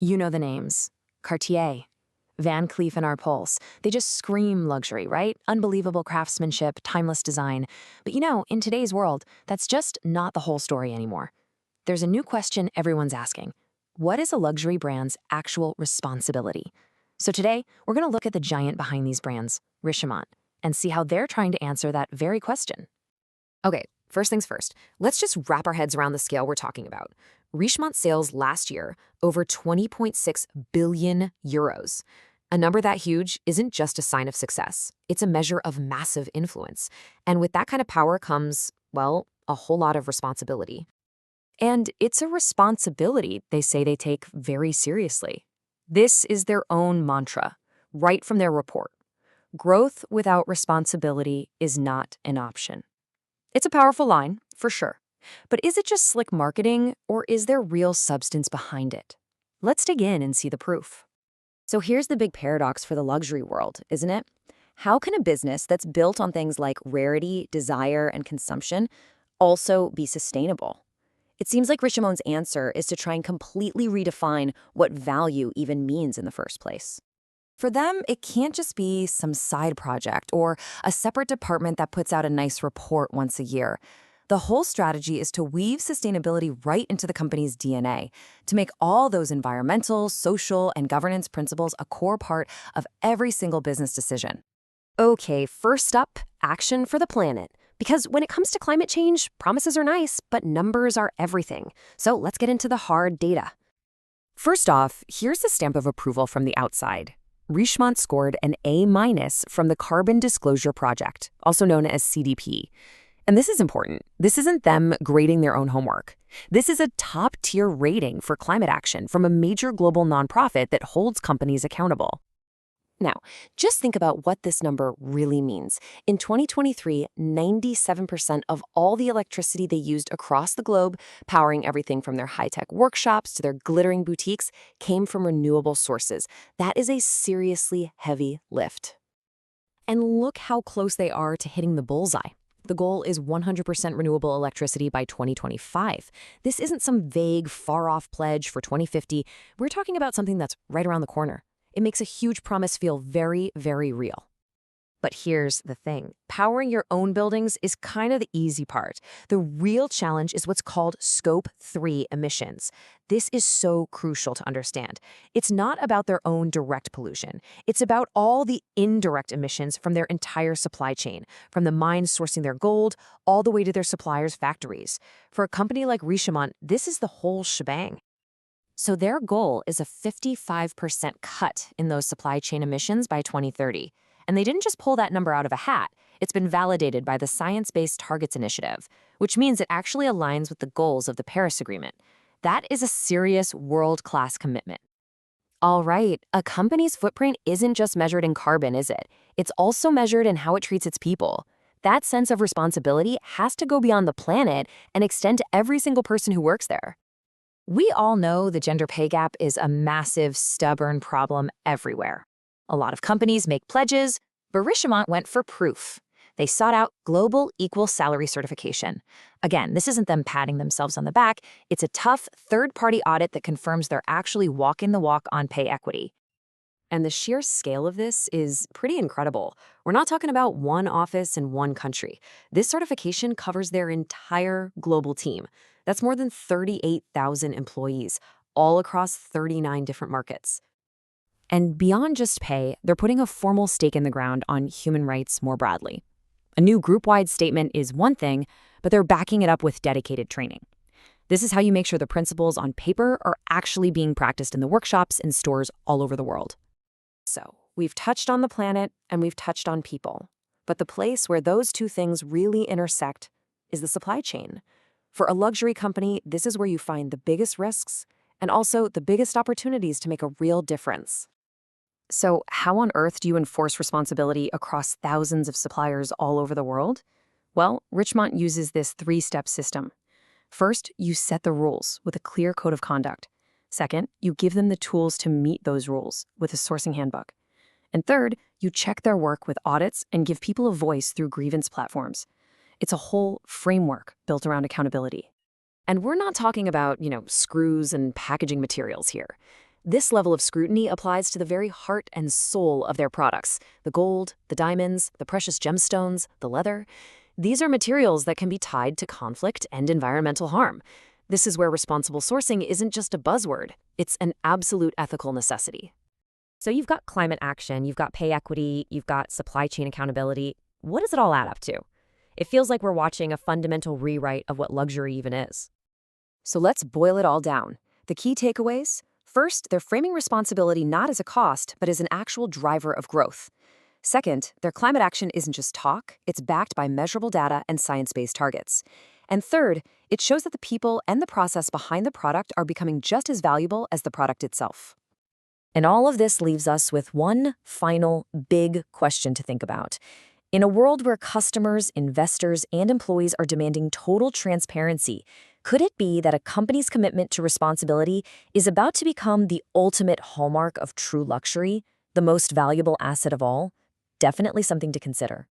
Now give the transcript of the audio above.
You know the names. Cartier, Van Cleef and Arpels. They just scream luxury, right? Unbelievable craftsmanship, timeless design. But in today's world, that's just not the whole story anymore. There's a new question everyone's asking. What is a luxury brand's actual responsibility? So today, we're going to look at the giant behind these brands, Richemont, and see how they're trying to answer that very question. Okay, first things first, let's just wrap our heads around the scale we're talking about. Richemont sales last year, over 20.6 billion euros. A number that huge isn't just a sign of success. It's a measure of massive influence. And with that kind of power comes, well, a whole lot of responsibility. And it's a responsibility they say they take very seriously. This is their own mantra, right from their report. Growth without responsibility is not an option. It's a powerful line, for sure. But is it just slick marketing, or is there real substance behind it? Let's dig in and see the proof. So here's the big paradox for the luxury world, isn't it? How can a business that's built on things like rarity, desire, and consumption also be sustainable? It seems like Richemont's answer is to try and completely redefine what value even means in the first place. For them, it can't just be some side project or a separate department that puts out a nice report once a year. The whole strategy is to weave sustainability right into the company's DNA, to make all those environmental, social, and governance principles a core part of every single business decision. Okay, first up, action for the planet. Because when it comes to climate change, promises are nice, but numbers are everything. So let's get into the hard data. First off, here's the stamp of approval from the outside. Richemont scored an A- from the Carbon Disclosure Project, also known as CDP. And this is important. This isn't them grading their own homework. This is a top-tier rating for climate action from a major global nonprofit that holds companies accountable. Now, just think about what this number really means. In 2023, 97% of all the electricity they used across the globe, powering everything from their high-tech workshops to their glittering boutiques, came from renewable sources. That is a seriously heavy lift. And look how close they are to hitting the bullseye. The goal is 100% renewable electricity by 2025. This isn't some vague, far-off pledge for 2050. We're talking about something that's right around the corner. It makes a huge promise feel very, very real. But here's the thing. Powering your own buildings is kind of the easy part. The real challenge is what's called Scope 3 emissions. This is so crucial to understand. It's not about their own direct pollution. It's about all the indirect emissions from their entire supply chain, from the mines sourcing their gold all the way to their suppliers' factories. For a company like Richemont, this is the whole shebang. So their goal is a 55% cut in those supply chain emissions by 2030. And they didn't just pull that number out of a hat. It's been validated by the Science Based Targets Initiative, which means it actually aligns with the goals of the Paris Agreement. That is a serious world-class commitment. All right, a company's footprint isn't just measured in carbon, is it? It's also measured in how it treats its people. That sense of responsibility has to go beyond the planet and extend to every single person who works there. We all know the gender pay gap is a massive, stubborn problem everywhere. A lot of companies make pledges, but Richemont went for proof. They sought out Global Equal Salary Certification. Again, this isn't them patting themselves on the back. It's a tough third-party audit that confirms they're actually walking the walk on pay equity. And the sheer scale of this is pretty incredible. We're not talking about one office in one country. This certification covers their entire global team. That's more than 38,000 employees, all across 39 different markets. And beyond just pay, they're putting a formal stake in the ground on human rights more broadly. A new group-wide statement is one thing, but they're backing it up with dedicated training. This is how you make sure the principles on paper are actually being practiced in the workshops and stores all over the world. So, we've touched on the planet and we've touched on people. But the place where those two things really intersect is the supply chain. For a luxury company, this is where you find the biggest risks and also the biggest opportunities to make a real difference. So how on earth do you enforce responsibility across thousands of suppliers all over the world? Well, Richemont uses this three-step system. First, you set the rules with a clear code of conduct. Second, you give them the tools to meet those rules with a sourcing handbook. And third, you check their work with audits and give people a voice through grievance platforms. It's a whole framework built around accountability. And we're not talking about, screws and packaging materials here. This level of scrutiny applies to the very heart and soul of their products. The gold, the diamonds, the precious gemstones, the leather. These are materials that can be tied to conflict and environmental harm. This is where responsible sourcing isn't just a buzzword, it's an absolute ethical necessity. So you've got climate action, you've got pay equity, you've got supply chain accountability. What does it all add up to? It feels like we're watching a fundamental rewrite of what luxury even is. So let's boil it all down. The key takeaways? First, they're framing responsibility not as a cost, but as an actual driver of growth. Second, their climate action isn't just talk, it's backed by measurable data and science-based targets. And third, it shows that the people and the process behind the product are becoming just as valuable as the product itself. And all of this leaves us with one final big question to think about. In a world where customers, investors, and employees are demanding total transparency, could it be that a company's commitment to responsibility is about to become the ultimate hallmark of true luxury, the most valuable asset of all? Definitely something to consider.